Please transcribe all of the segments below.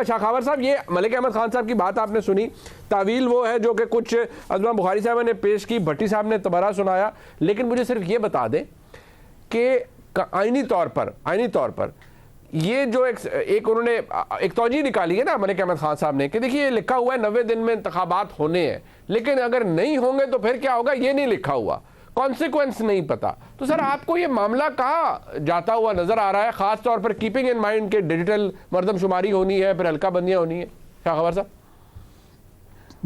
شاخاور صاحب، یہ ملک احمد خان صاحب کی بات آپ نے سنی، تعویل وہ ہے جو کہ کچھ ازما بخاری صاحب نے پیش کی، بھٹی صاحب نے تبرہ سنایا، لیکن مجھے صرف یہ بتا دیں کہ آئینی طور پر یہ جو ایک انہوں نے ایک توجیہ نکالی ہے نا ملک احمد خان صاحب نے کہ دیکھیے یہ لکھا ہوا ہے 90 دن میں انتخابات ہونے ہیں، لیکن اگر نہیں ہوں گے تو پھر کیا ہوگا یہ نہیں لکھا ہوا، کانسیکوینس نہیں پتا. تو سر آپ کو یہ معاملہ کہاں جاتا ہوا نظر آ رہا ہے، خاص طور پر کیپنگ ان مائنڈ کہ ڈیجیٹل مردم شماری ہونی ہے، پھر حلقہ بندیاں ہونی ہیں؟ شاخاور صاحب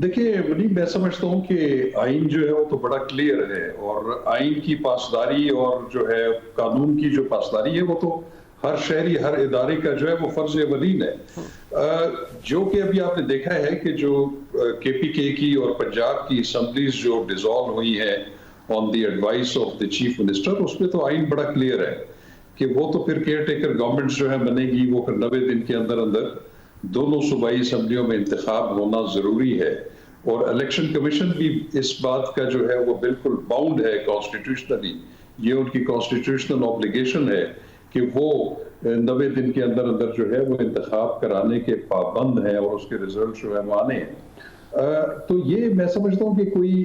دیکھیے منیب، میں سمجھتا ہوں کہ آئین جو ہے وہ تو بڑا کلیئر ہے، اور آئین کی پاسداری اور جو ہے قانون کی جو پاسداری ہے وہ تو ہر شہری، ہر ادارے کا جو ہے وہ فرض اولین ہے. جو کہ ابھی آپ نے دیکھا ہے کہ جو کے پی کے کی اور پنجاب کی اسمبلیز جو ڈیزالو ہوئی ہیں on the advice of the chief minister, اس میں تو آئین بڑا کلیئر ہے کہ وہ تو پھر کیئر ٹیکر گورنمنٹ جو ہے بنے گی، وہ پھر 90 دن کے اندر دونوں صوبائی اسمبلیوں میں انتخاب ہونا ضروری ہے. اور الیکشن کمیشن بھی اس بات کا جو ہے وہ بالکل باؤنڈ ہے کانسٹیٹیوشنلی، یہ ان کی کانسٹیٹیوشنل اوبلیگیشن ہے کہ وہ 90 دن کے اندر جو ہے وہ انتخاب کرانے کے پابند ہیں اور اس کے رزلٹ جو ہے وہ آنے ہیں. تو یہ میں سمجھتا ہوں کہ کوئی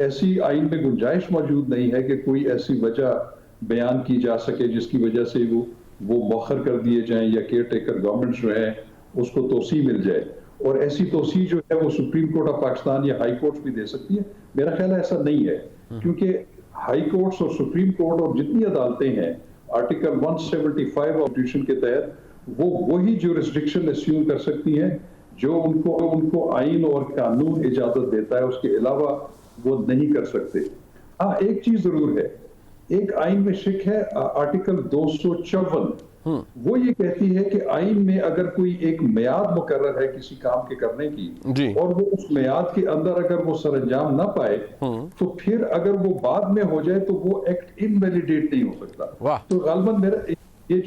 ایسی آئین میں گنجائش موجود نہیں ہے کہ کوئی ایسی وجہ بیان کی جا سکے جس کی وجہ سے وہ مؤخر کر دیے جائیں یا کیئر ٹیکر گورنمنٹ جو ہے اس کو توسیع مل جائے. اور ایسی توسیع جو ہے وہ سپریم کورٹ آف پاکستان یا ہائی کورٹس بھی دے سکتی ہے. میرا خیال ہے ایسا نہیں ہے، کیونکہ ہائی کورٹس اور سپریم کورٹ اور جتنی عدالتیں ہیں آرٹیکل 175 کانسٹیٹیوشن کے تحت وہ وہی جورسڈکشن اسیوم کر سکتی ہیں جو ان کو آئین اور قانون اجازت دیتا ہے، اس کے علاوہ وہ نہیں کر سکتے. ہاں ایک چیز ضرور ہے، ایک آئین میں شک ہے، آرٹیکل 254 وہ یہ کہتی ہے کہ آئین میں اگر کوئی ایک میعاد مقرر ہے کسی کام کے کرنے کی اور وہ اس میعاد کے اندر اگر وہ سر انجام نہ پائے تو پھر اگر وہ بعد میں ہو جائے تو وہ ایکٹ انویلیڈیٹ نہیں ہو سکتا. تو غالباً میرا یہ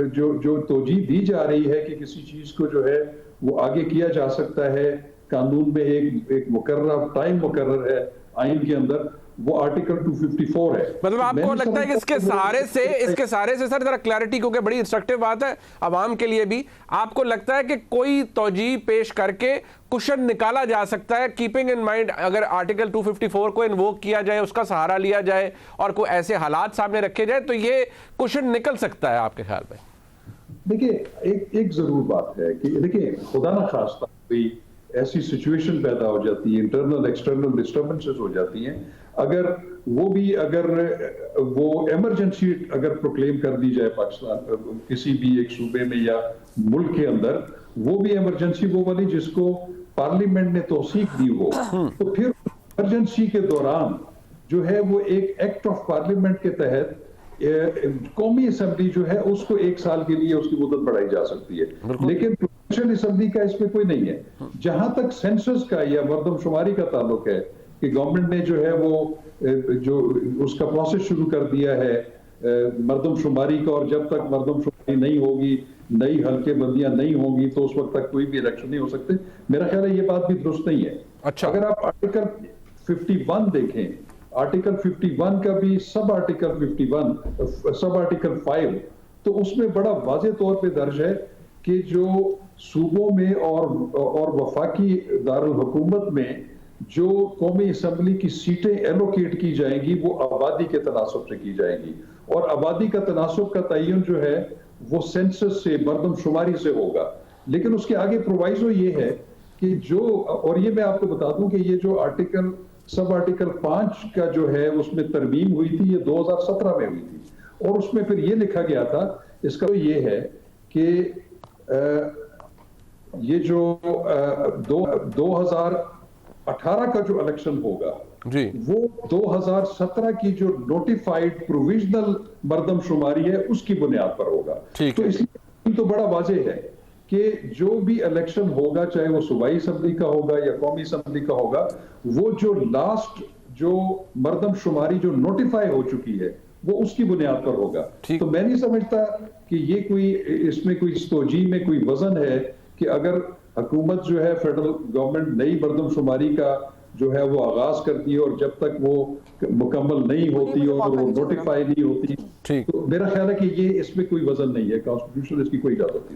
جو توجیہ دی جا رہی ہے کہ کسی چیز کو جو ہے وہ آگے کیا جا سکتا ہے، قانون میں ایک مقررہ ٹائم مقرر ہے آئین کے اندر، وہ آرٹیکل 254 ہے. مطلب آپ کو لگتا ہے کہ اس کے سہارے سے سر ذرا کلیئرٹی، کیونکہ بڑی انسٹرکٹیو بات ہے عوام کے لیے بھی، آپ کو لگتا ہے کہ کوئی توجیہ پیش کر کے کشن نکالا جا سکتا ہے کیپنگ ان مائنڈ اگر آرٹیکل 254 کو انووک کیا جائے، اس کا سہارا لیا جائے اور کوئی ایسے حالات سامنے رکھے جائے تو یہ کشن نکل سکتا ہے آپ کے خیال میں؟ دیکھیں ایک ضرور بات ہے کہ دیکھیں خدا نہ خواستہ کوئی ایسی سچویشن پیدا ہو جاتی ہے، انٹرنل ایکسٹرنل ڈسٹربنسز ہو جاتی ہیں، اگر وہ ایمرجنسی اگر پروکلیم کر دی جائے پاکستان کسی بھی ایک صوبے میں یا ملک کے اندر، وہ بھی ایمرجنسی وہ والی جس کو پارلیمنٹ نے توثیق دی ہو، تو پھر ایمرجنسی کے دوران جو ہے وہ ایک ایکٹ آف پارلیمنٹ کے تحت قومی اسمبلی جو ہے اس کو 1 سال کے لیے اس کی مدت بڑھائی جا سکتی ہے. لیکن پروونشل اسمبلی کا اس میں کوئی نہیں ہے. جہاں تک سینسس کا یا مردم شماری کا تعلق ہے کہ گورنمنٹ نے جو ہے وہ جو اس کا پروسیس شروع کر دیا ہے مردم شماری کا، اور جب تک مردم شماری نہیں ہوگی، نئی حلقے بندیاں نہیں ہوں گی تو اس وقت تک کوئی بھی الیکشن نہیں ہو سکتے. میرا خیال ہے یہ بات بھی درست نہیں ہے. اگر آپ آرٹیکل 51 دیکھیں، آرٹیکل 51 کا بھی سب آرٹیکل 5 تو اس میں بڑا واضح طور پہ درج ہے کہ جو صوبوں میں اور وفاقی دارالحکومت میں جو قومی اسمبلی کی سیٹیں ایلوکیٹ کی جائیں گی وہ آبادی کے تناسب سے کی جائیں گی، اور آبادی کا تناسب کا تعین جو ہے وہ سینسس سے، مردم شماری سے ہوگا. لیکن اس کے آگے پرووائزو یہ ہے کہ اور یہ میں آپ کو بتا دوں کہ یہ جو سب آرٹیکل 5 کا جو ہے اس میں ترمیم ہوئی تھی، یہ 2017 میں ہوئی تھی، اور اس میں پھر یہ لکھا گیا تھا، اس کا یہ ہے کہ یہ جو 2018 کا جو الیکشن ہوگا وہ 2017 کی جو نوٹیفائیڈ پروویژنل مردم شماری ہے اس کی بنیاد پر ہوگا. تو اس لیے تو بڑا واضح ہے کہ جو بھی الیکشن ہوگا، چاہے وہ صوبائی اسمبلی کا ہوگا یا قومی اسمبلی کا ہوگا، وہ جو لاسٹ جو مردم شماری جو نوٹیفائی ہو چکی ہے وہ اس کی بنیاد پر ہوگا. تو میں نہیں سمجھتا کہ یہ اس میں کوئی توجیہ میں کوئی وزن ہے کہ اگر حکومت جو ہے فیڈرل گورنمنٹ نئی مردم شماری کا جو ہے وہ آغاز کرتی ہے اور جب تک وہ مکمل نہیں ہوتی اور وہ نوٹیفائی نہیں ہوتی، تو میرا خیال ہے کہ یہ اس میں کوئی وزن نہیں ہے، کانسٹیٹیوشن اس کی کوئی اجازت نہیں.